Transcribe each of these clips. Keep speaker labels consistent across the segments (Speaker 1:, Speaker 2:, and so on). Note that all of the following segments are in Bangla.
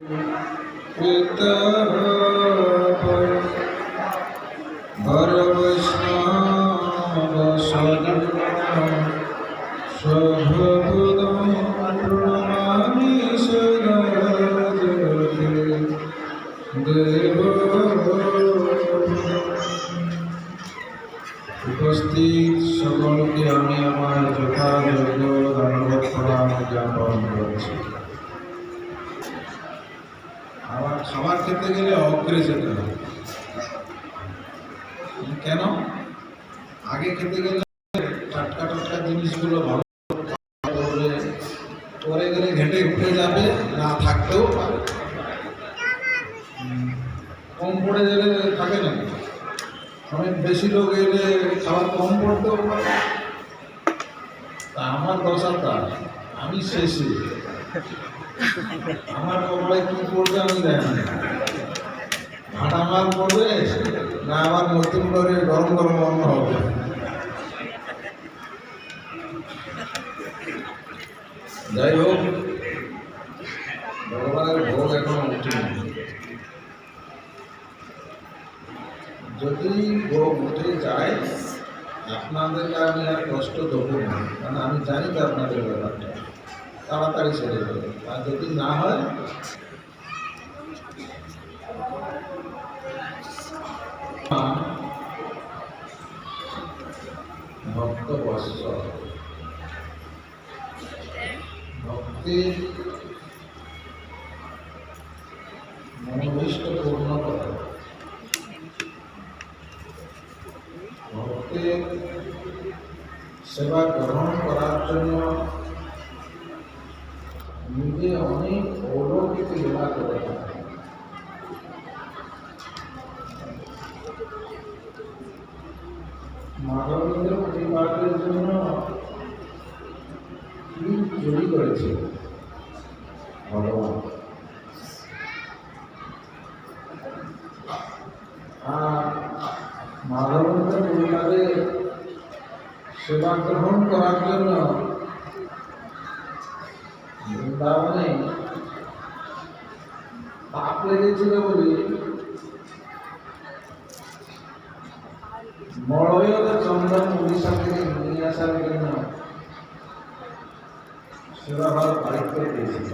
Speaker 1: উপস্থিত সকলকে আমি আমার যথাযোগ্য ধন্যবাদ প্রণাম জ্ঞাপন করছি। আমার খাবার খেতে গেলে অগ্রে যেতে হবে। কেন? আগে খেতে গেলে টাটকা টাটকা জিনিসগুলো ভালো করবে, পরে গেলে ঘেঁটে উঠে যাবে, না থাকতেও পারে, কম পড়ে গেলে থাকে না। অনেক বেশি লোক এলে খাবার কম পড়তেও পারে। তা আমার দশাটা আমি শেষে, আমার কপালে কি পড়বে আমি জানি না। ভাটা মাল পড়বে না আবার নতুন করে গরম গরম অন্ন হবে। যাই হোক, ভগবানের ভোগ এখন উঠেনি। যদি ভোগ উঠে যায় আপনাদেরকে আমি আর কষ্ট দেবো না, কারণ আমি জানি তো আপনাদের ব্যাপারটা তাড়াতাড়ি ছেড়ে দেবে। আর যদি না হয় ভক্ত বৎস, ভক্তির মনোভীষ্ট পূর্ণ করে, ভক্তের সেবা গ্রহণ করার জন্য নিজে অনেক অলৌকিক লীলা করে থাকে। মাধবেন্দ্র পরিবারের জন্য কি চুরি করেছে ভগবান, আর মাধবেন্দ্র পরিবারের সেবা গ্রহণ করার জন্য বৃন্দাবনে পাপ লেগেছিল বলে মলয়দ চন্দন উড়িষ্যা থেকে নিয়ে আসার জন্য সেবাভার দায়িত্ব দিয়েছিল।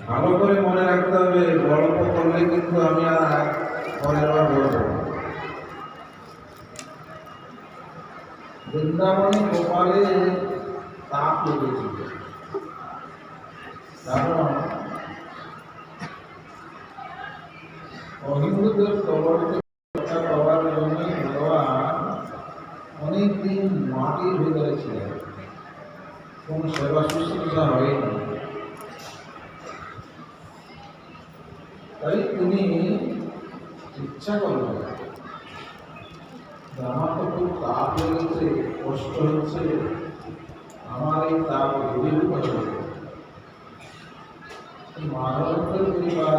Speaker 1: ভালো করে মনে রাখতে হবে, গল্প করলে কিন্তু আমি আর পরের বার বলবো। বৃন্দাবনে গোপালে তাপ লেগেছিল, কারণ অহিন্দুদের কবরকে রক্ষা করার জন্য ভগবান অনেকদিন মাটির ভিতরে ছিলেন, কোন সেবা শুশ্রূষা হয়নি। তাই তিনি ইচ্ছা করলেন, আমার তো খুব তাপ লেগেছে, কষ্ট হচ্ছে, আমার এই তাপ দূরীভূত হবে। মাধবেন্দ্র পরিবার